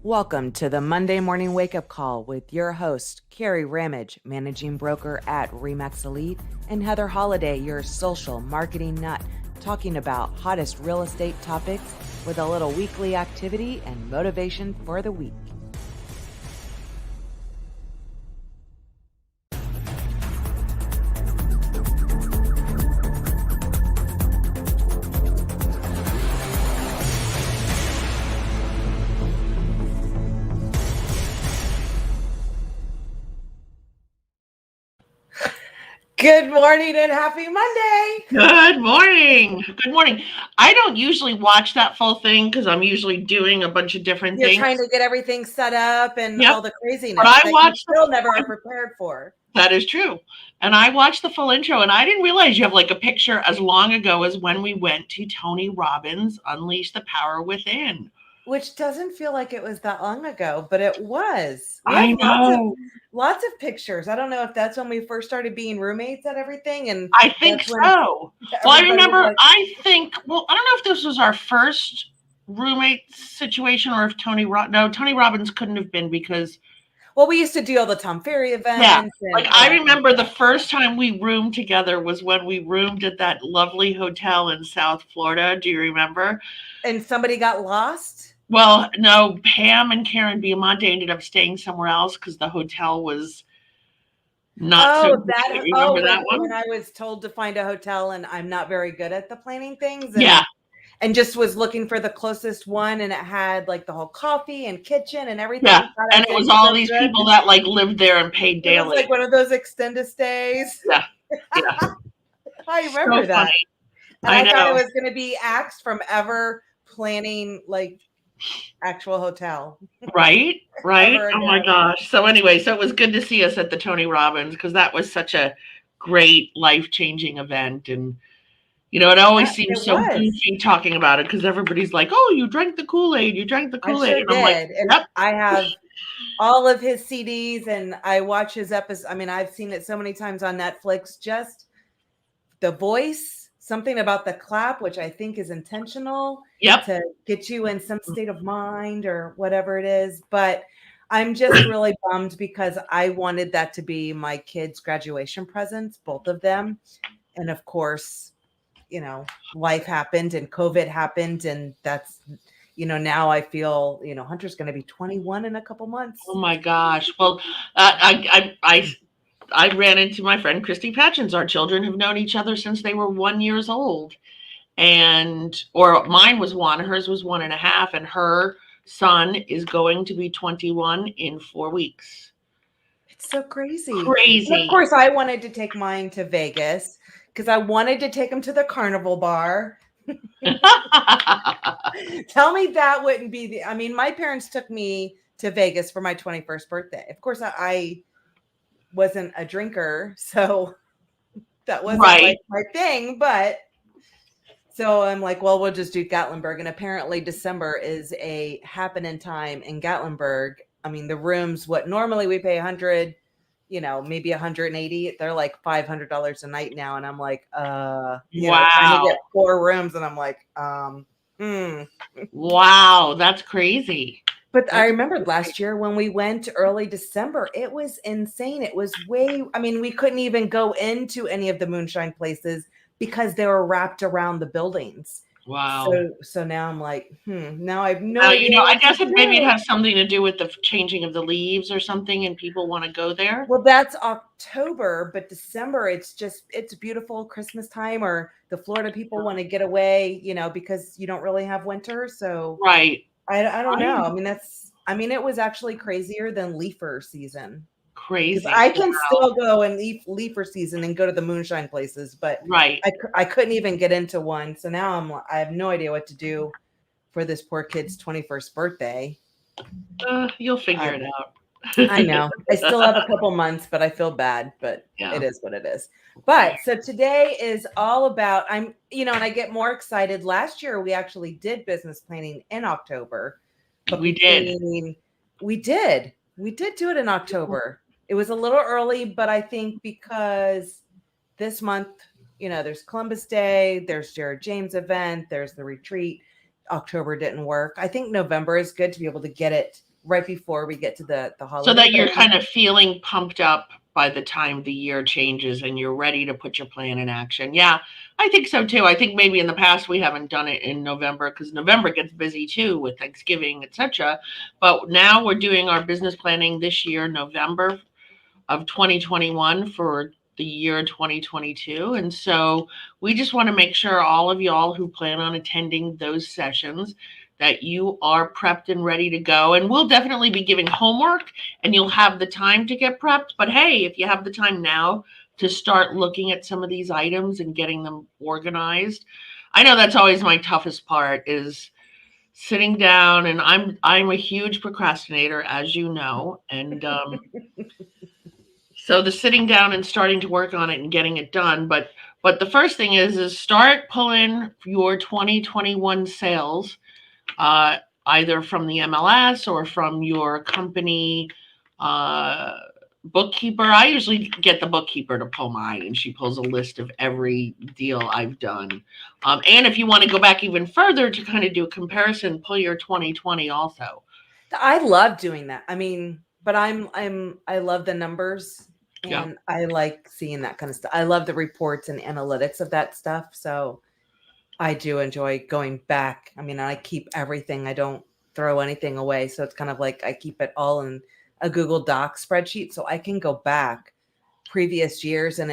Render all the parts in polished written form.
Welcome to the Monday Morning Wake Up Call with your host, Kerry, managing broker at Remax Elite, and Heather Holliday, your social marketing nut, talking about hottest real estate topics with a little weekly activity and motivation for the week. Good morning and happy Monday. Good morning. Good morning. I don't usually watch that full thing because I'm usually doing a bunch of different You're things. trying to get everything set up and Yep. all the craziness But I that watched you still never are prepared for. That is true. And I watched the full intro and I didn't realize you have like a picture as long ago as when we went to Tony Robbins' Unleash the Power Within. Which doesn't feel like it was that long ago, but it was. We I have know. lots of pictures. I don't know if that's when we first started being roommates at everything. And I think so. Well, I remember, like, I don't know if this was our first roommate situation or if Tony Robbins couldn't have been because well, we used to do all the Tom Ferry events. Yeah, like I remember the first time we roomed together was when we roomed at that lovely hotel in South Florida. Do you remember? And somebody got lost? Well, no, Pam and Karen Biamonte ended up staying somewhere else because the hotel was not so good. Remember that one? When I was told to find a hotel and I'm not very good at the planning things. Yeah. And just was looking for the closest one, and it had like the whole coffee and kitchen and everything. Yeah, and it was all these people that like lived there and paid daily. It was like one of those extended stays. Yeah, I remember that. And I thought it was going to be axed from ever planning like actual hotel. Right. Oh my gosh. So anyway, so it was good to see us at the Tony Robbins because that was such a great life-changing event. And you know, it always seems so goofy talking about it because everybody's like, "Oh, you drank the Kool-Aid. You drank the Kool-Aid." I sure did. And yep. I have all of his CDs and I watch his episodes. I mean, I've seen it so many times on Netflix. Just the voice, something about the clap, which I think is intentional to get you in some state of mind or whatever it is. But I'm just really bummed because I wanted that to be my kids' graduation presents, both of them. And of course, you know, life happened and COVID happened, and that's, you know, now I feel, you know, Hunter's going to be 21 in a couple months. Oh my gosh. Well, I ran into my friend Christy Patchins. Our children have known each other since they were 1 year old, or mine was 1, hers was 1.5, and her son is going to be 21 in 4 weeks. It's so crazy. And of course, I wanted to take mine to Vegas because I wanted to take him to the carnival bar. Tell me that wouldn't be I mean, my parents took me to Vegas for my 21st birthday. Of course, I wasn't a drinker, so that wasn't like my thing, but so I'm like, well, we'll just do Gatlinburg. And apparently December is a happening time in Gatlinburg. I mean, the rooms, what normally we pay 100, you know, maybe 180. They're like $500 a night now. And I'm like, wow. Trying to get 4 rooms. And I'm like, Wow, that's crazy. But I remember last year when we went early December, it was insane. It was we couldn't even go into any of the moonshine places because they were wrapped around the buildings. Wow. So now I'm like, now I have no idea. You know, I guess maybe it has something to do with the changing of the leaves or something, and people want to go there. Well, that's October, but December, it's beautiful Christmas time, or the Florida people want to get away, you know, because you don't really have winter. So right. I don't know. I mean, it was actually crazier than leafer season. Crazy. I can still go and leafer season and go to the moonshine places, but I couldn't even get into one. So now I have no idea what to do for this poor kid's 21st birthday. You'll figure it out. I know. I still have a couple months, but I feel bad, but it is what it is. But so today is all about, and I get more excited. Last year, we actually did business planning in October. But we did do it in October. It was a little early, but I think because this month, you know, there's Columbus Day, there's Jared James event, there's the retreat. October didn't work. I think November is good to be able to get it right before we get to the So holiday. that But I you're mean, kind of feeling pumped up by the time the year changes and you're ready to put your plan in action. Yeah, I think so too. I think maybe in the past we haven't done it in November because November gets busy too with Thanksgiving, etc. But now we're doing our business planning this year, November of 2021 for the year 2022. And so we just want to make sure all of y'all who plan on attending those sessions that you are prepped and ready to go. And we'll definitely be giving homework and you'll have the time to get prepped. But hey, if you have the time now to start looking at some of these items and getting them organized, I know that's always my toughest part is sitting down, and I'm a huge procrastinator, as you know, and so the sitting down and starting to work on it and getting it done. But the first thing is start pulling your 2021 sales, uh, either from the MLS or from your company uh, bookkeeper. I usually get the bookkeeper to pull mine, and she pulls a list of every deal I've done. And if you want to go back even further to kind of do a comparison, pull your 2020 also. I love doing that. I mean, but I love the numbers Yeah. and I like seeing that kind of stuff. I love the reports and analytics of that stuff. So I do enjoy going back. I mean, I keep everything. I don't throw anything away. So it's kind of like I keep it all in a Google Doc spreadsheet so I can go back previous years and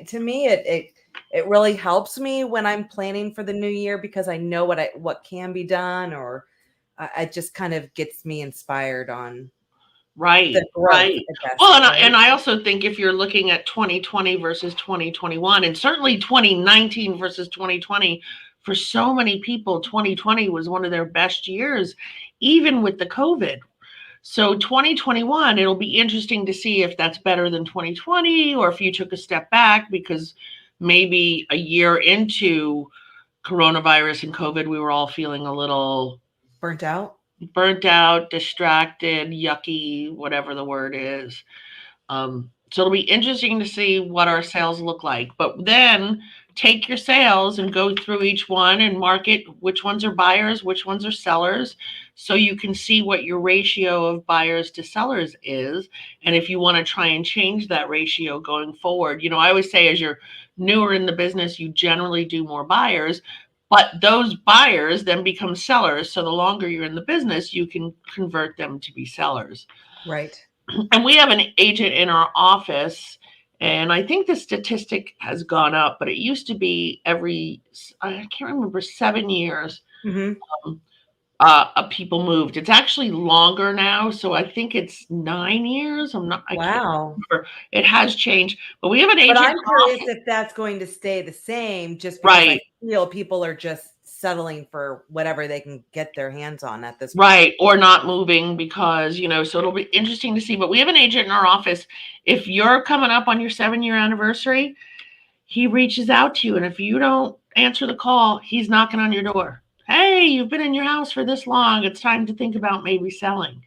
to me it really helps me when I'm planning for the new year because I know what can be done or it just kind of gets me inspired on the Right, growth, right. I guess, Well, right? and I also think if you're looking at 2020 versus 2021, and certainly 2019 versus 2020, for so many people, 2020 was one of their best years, even with the COVID. So 2021, it'll be interesting to see if that's better than 2020 or if you took a step back because maybe a year into coronavirus and COVID, we were all feeling a little Burnt out. burnt out, distracted, yucky, whatever the word is. So it'll be interesting to see what our sales look like. But then take your sales and go through each one and market which ones are buyers, which ones are sellers, so you can see what your ratio of buyers to sellers is. And if you want to try and change that ratio going forward, I always say as you're newer in the business, you generally do more buyers. But those buyers then become sellers. So the longer you're in the business, you can convert them to be sellers. Right. And we have an agent in our office, and I think the statistic has gone up, but it used to be every, I can't remember, 7 years, Hmm. um, people moved. It's actually longer now, so I think it's 9 years. I can't Wow. remember. It has changed, but we have an But agent I'm in our curious office. if that's going to stay the same just because I Right. feel people are just settling for whatever they can get their hands on at this point. Right, or not moving because, so it'll be interesting to see. But we have an agent in our office. If you're coming up on your 7 year anniversary, he reaches out to you. And if you don't answer the call, he's knocking on your door. Hey, you've been in your house for this long. It's time to think about maybe selling.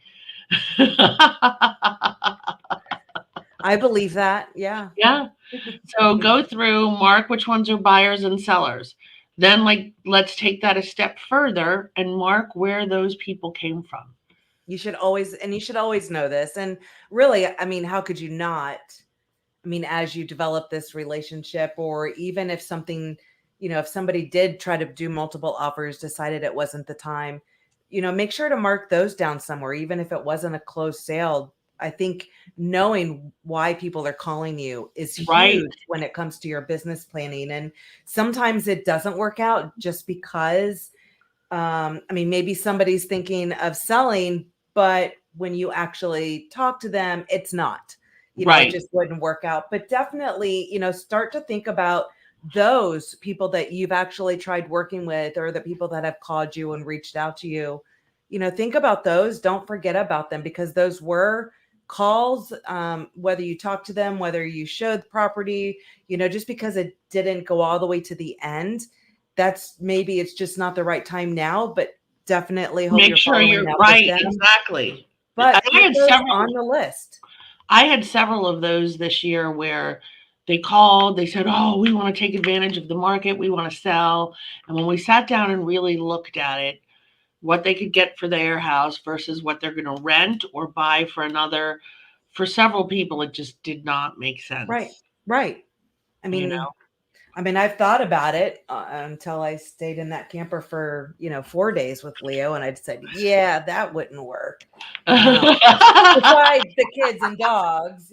I believe that. Yeah. Yeah. So go through, mark which ones are buyers and sellers. Then, let's take that a step further and mark where those people came from. You should always know this. And really, I mean, how could you not? I mean, as you develop this relationship, or even if something, if somebody did try to do multiple offers, decided it wasn't the time, make sure to mark those down somewhere, even if it wasn't a closed sale. I think knowing why people are calling you is Right, huge when it comes to your business planning. And sometimes it doesn't work out just because I mean, maybe somebody's thinking of selling, but when you actually talk to them, it's not. It right, just wouldn't work out. But definitely, start to think about those people that you've actually tried working with or the people that have called you and reached out to you. Think about those. Don't forget about them because those were calls, whether you talk to them, whether you showed the property, just because it didn't go all the way to the end, that's maybe it's just not the right time now, but definitely hope make you're sure following you're up with right, them. exactly. But I put had those several on the list. I had several of those this year where they called, they said, "Oh, we want to take advantage of the market, we want to sell." And when we sat down and really looked at it, what they could get for their house versus what they're going to rent or buy for another. For several people, it just did not make Right. sense. Right. I You mean, know, I've thought about it until I stayed in that camper for, 4 days with Leo, and I'd said, yeah, that wouldn't work. Besides the kids and dogs,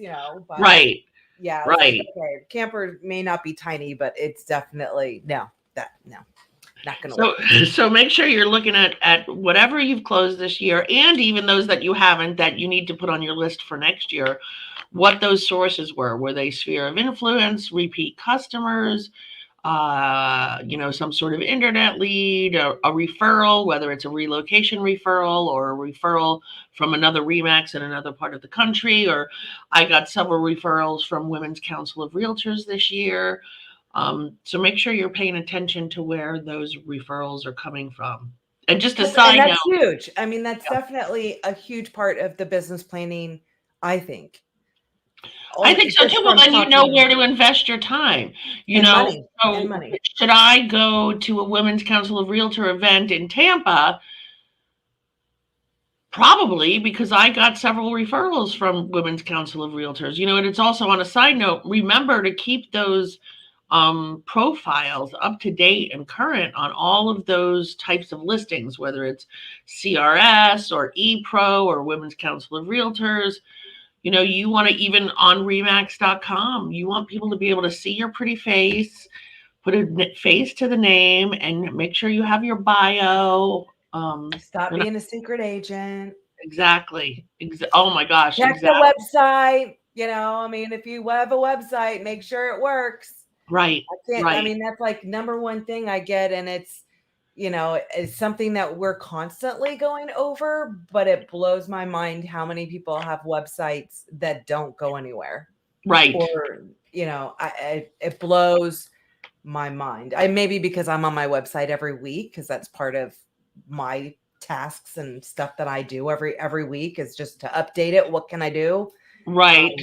but right, yeah, I was like, right. okay, camper may not be tiny, but it's definitely no, not going to So, work. so make sure you're looking at whatever you've closed this year, and even those that you haven't, that you need to put on your list for next year. What those sources were. Were they sphere of influence, repeat customers, some sort of internet lead, a referral, whether it's a relocation referral or a referral from another Remax in another part of the country, or I got several referrals from Women's Council of Realtors this year. So make sure you're paying attention to where those referrals are coming from. And just a And side note, that's huge. I mean, that's definitely a huge part of the business planning, I think. I think so Just too. Well, from then you talking know to where to invest your time. and money and So money. should I go to a Women's Council of Realtor event in Tampa? Probably, because I got several referrals from Women's Council of Realtors. And it's also, on a side note, remember to keep those profiles up to date and current on all of those types of listings, whether it's CRS or ePro or Women's Council of Realtors. You want to, even on Remax.com, you want people to be able to see your pretty face, put a face to the name, and make sure you have your bio. Stop And being a secret agent. exactly. Oh my gosh, Check the exactly. website. If you have a website, make sure it works. Right, right, That's like number one thing I get. And it's something that we're constantly going over, but it blows my mind how many people have websites that don't go anywhere. right, Or, it blows my mind. Maybe because I'm on my website every week, because that's part of my tasks and stuff that I do every week is just to update it. What can I do? right, Um,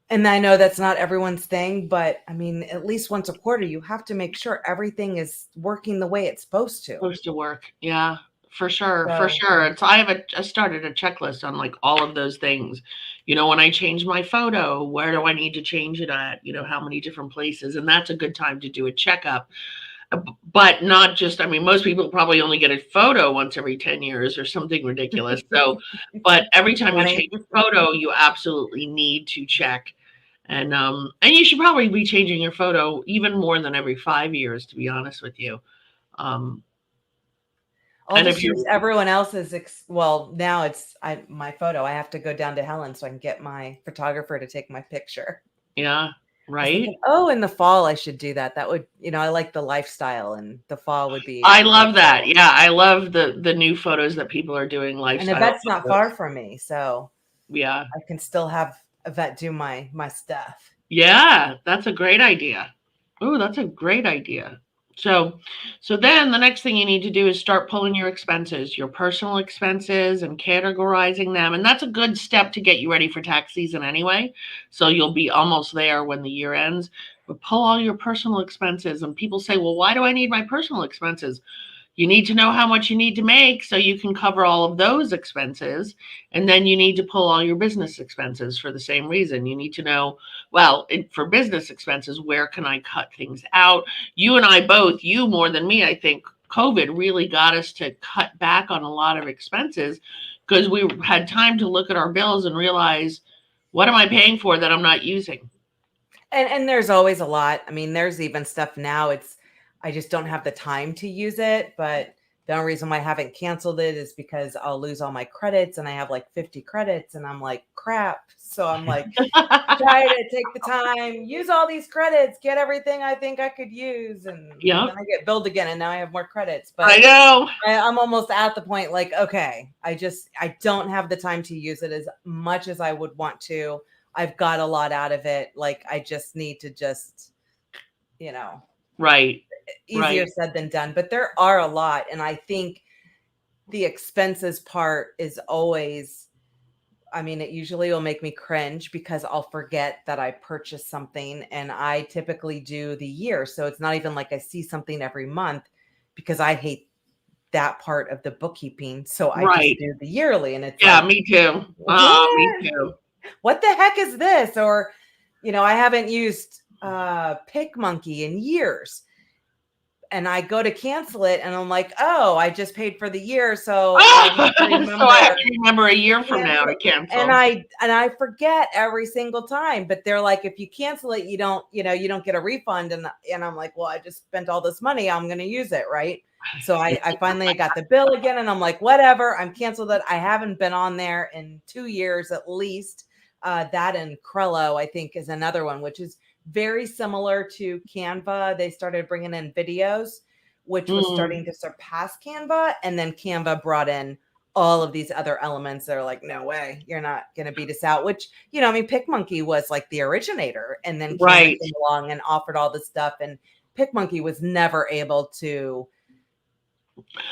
and I know that's not everyone's thing, but at least once a quarter, you have to make sure everything is working the way it's supposed to. supposed to work. Yeah, for sure, for So sure. I started a checklist on like all of those things. When I change my photo, where do I need to change it at? How many different places, and that's a good time to do a checkup. But not just, most people probably only get a photo once every 10 years or something ridiculous. So, but every time you change 20. a photo, you absolutely need to check. And you should probably be changing your photo even more than every 5 years, to be honest with you. Um, I'll and if just you're, use everyone else's. Well, now it's my photo. I have to go down to Helen so I can get my photographer to take my picture. yeah, I was right. thinking, oh, in the fall I should do that. That would, I like the lifestyle, and the fall would be I like love that. Yeah, I love the new photos that people are doing, and lifestyle Yvette's not far photos. from me, so Yeah, I can still have Yvette do my stuff. yeah, that's a great idea. Oh, that's a great idea. So, so then the next thing you need to do is start pulling your expenses, your personal expenses, and categorizing them. And that's a good step to get you ready for tax season anyway. So you'll be almost there when the year ends. But pull all your personal expenses. And people say, well, why do I need my personal expenses? You need to know how much you need to make so you can cover all of those expenses. And then you need to pull all your business expenses for the same reason. You need to know, well, for business expenses, where can I cut things out? You and I both, you more than me, I think COVID really got us to cut back on a lot of expenses because we had time to look at our bills and realize, what am I paying for that I'm not using? And there's always a lot. There's even stuff now. I just don't have the time to use it. But the only reason why I haven't canceled it is because I'll lose all my credits, and I have like 50 credits, and I'm like, crap. So I'm like, try to take the time, use all these credits, get everything I think I could use, and then Yep, I get billed again, and now I have more credits. I But know. I'm almost at the point like, okay, I don't have the time to use it as much as I would want to. I've got a lot out of it. Like I just need to you know, Right, easier right, said than done. But there are a lot. And I think the expenses part is always, it usually will make me cringe because I'll forget that I purchased something, and I typically do the year. So it's not even like I see something every month because I hate that part of the bookkeeping. So I just Right. do the yearly, and it's Yeah, like, me too. Me what? too. What the heck is this? Or, I haven't used PicMonkey in years. And I go to cancel it, and I'm like, oh, I just paid for the year, so I have to So I have remember to remember a year from now to cancel. And cancel. I forget every single time. But they're like, if you cancel it, you don't get a refund. And I'm like, well, I just spent all this money. I'm going to use it, right? So I finally got the bill again, and I'm like, whatever. I'm canceled it. I haven't been on there in 2 years at least. That and Crello, I think, is another one, which is very similar to Canva. They started bringing in videos, which was starting to surpass Canva. And then Canva brought in all of these other elements. They're like, no way, you're not going to beat us out, which, PicMonkey was like the originator. And then Canva Right. came along and offered all this stuff. And PicMonkey was never able to.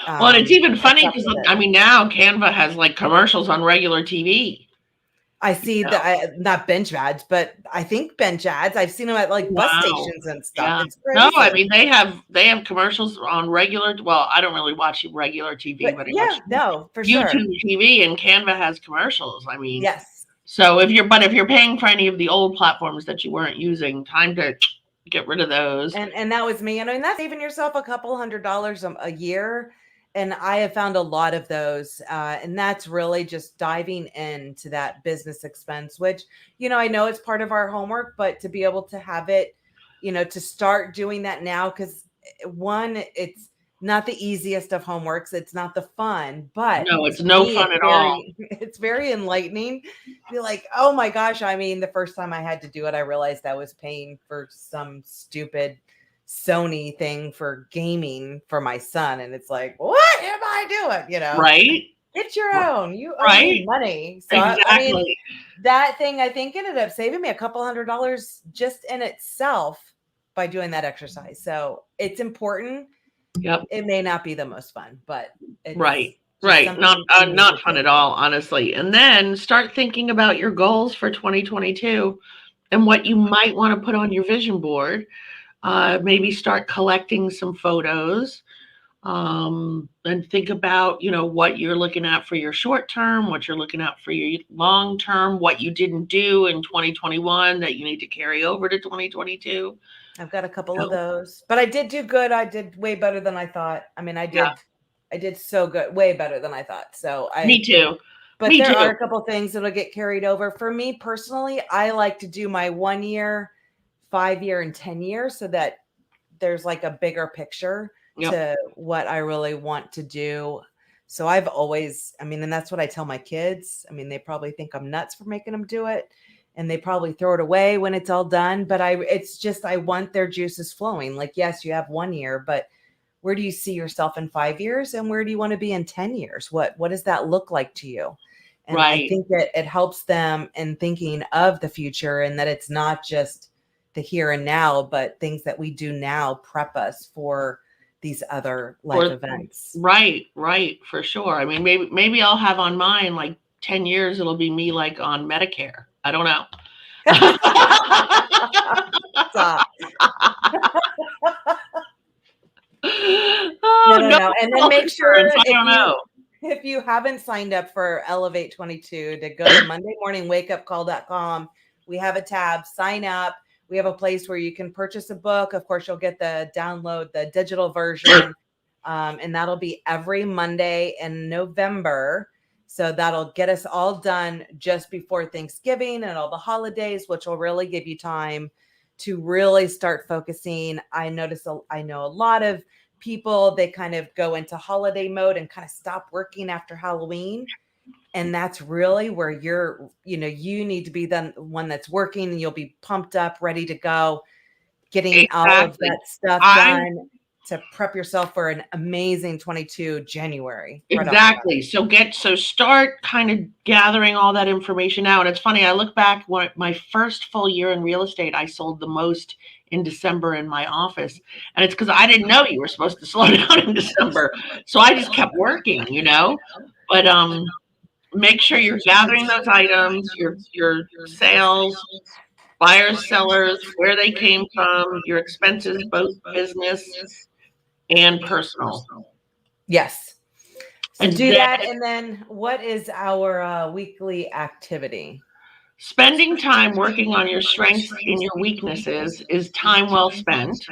Well, and it's even catch funny up because with it. I mean now Canva has like commercials on regular TV. I see that, not bench ads, but I think bench ads. I've seen them at like bus Wow. stations and stuff. Yeah. It's No, I crazy. mean they have commercials on regular. Well, I don't really watch regular TV, But but I yeah, watch no, for sure. YouTube TV, and Canva has commercials. I mean, Yes. so if you're paying for any of the old platforms that you weren't using, time to get rid of those. And that was me. And I mean, that's saving yourself a couple $100 a year. And I have found a lot of those. And that's really just diving into that business expense, which, I know it's part of our homework, but to be able to have it, to start doing that now, because one, it's not the easiest of homeworks. It's not the fun, but No, it's to no me, fun at all. it's very enlightening. Be like, oh my gosh. I mean, the first time I had to do it, I realized I was paying for some stupid Sony thing for gaming for my son. And it's like, what am I doing? Right? Get your own. You owe me Right? money. So, I mean, Exactly. that thing I think ended up saving me a couple $100 just in itself by doing that exercise. So it's important. Yep. It may not be the most fun, but it's Right. just Right. Not something you need not to fun do. at all, honestly. And then start thinking about your goals for 2022 and what you might want to put on your vision board. Maybe start collecting some photos, and think about what you're looking at for your short term, what you're looking at for your long term, what you didn't do in 2021 that you need to carry over to 2022. I've got a couple You of know? those, but I did do good. I did way better than I thought. I mean, Yeah, I did so good, way better than I thought. So me too. but Me there are too. a couple things that'll get carried over. For me personally, I like to do my 1 year, 5 year, and 10 years so that there's like a bigger picture Yep. to what I really want to do. So I've always, I mean, and that's what I tell my kids. I mean, they probably think I'm nuts for making them do it, and they probably throw it away when it's all done. But it's just, I want their juices flowing. Like, yes, you have 1 year, but where do you see yourself in 5 years, and where do you want to be in 10 years? What does that look like to you? And I Right. think that it helps them in thinking of the future, and that it's not just the here and now, but things that we do now prep us for these other life Or events. right, right, for sure. I mean, maybe I'll have on mine like 10 years. It'll be me like on Medicare. I don't know. Stop. Oh, No, no no. And then health make sure, insurance. I don't know. if you haven't signed up for Elevate 22, to go to MondayMorningWakeUpCall.com. We have a tab, sign up. We have a place where you can purchase a book. Of course, you'll get the download, the digital version. And that'll be every Monday in November. So that'll get us all done just before Thanksgiving and all the holidays, which will really give you time to really start focusing. I know a lot of people, they kind of go into holiday mode and kind of stop working after Halloween. And that's really where you need to be the one that's working, and you'll be pumped up, ready to go, getting all of Exactly. that stuff I done to prep yourself for an amazing 22 January right off the bat. Exactly. So start kind of gathering all that information out. It's funny, I look back when my first full year in real estate, I sold the most in December in my office. And it's because I didn't know you were supposed to slow down in December. So I just kept working. But make sure you're gathering those items, your sales, buyers, sellers, where they came from, your expenses, both business and personal. Yes. So And do then that. And then what is our weekly activity? spending time working on your strengths and your weaknesses is time well spent.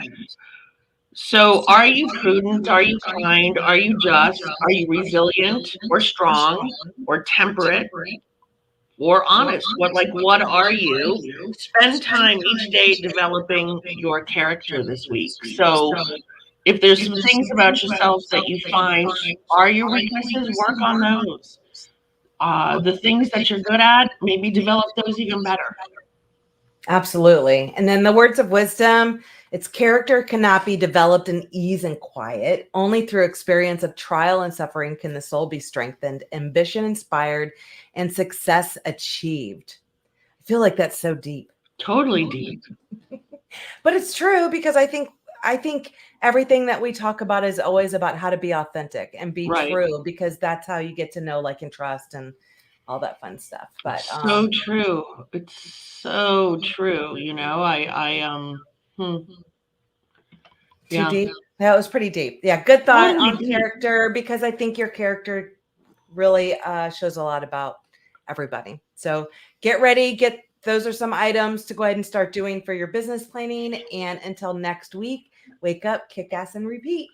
So, are you prudent? Are you kind? Are you just? Are you resilient or strong or temperate or honest? What are you? Spend time each day developing your character this week. So, if there's some things about yourself that you find are your weaknesses, work on those. The things that you're good at, maybe develop those even better. Absolutely. And then the words of wisdom, its character cannot be developed in ease and quiet. Only through experience of trial and suffering can the soul be strengthened, ambition inspired, and success achieved. I feel like that's so deep. Totally deep. But it's true because I think everything that we talk about is always about how to be authentic and be Right. true, because that's how you get to know, like, and trust and all that fun stuff. But So true. It's so true. Hmm, too yeah, deep. That was pretty deep. Yeah, good thought totally on deep. character, because I think your character really shows a lot about everybody. So get ready. Those are some items to go ahead and start doing for your business planning. And until next week, wake up, kick ass, and repeat.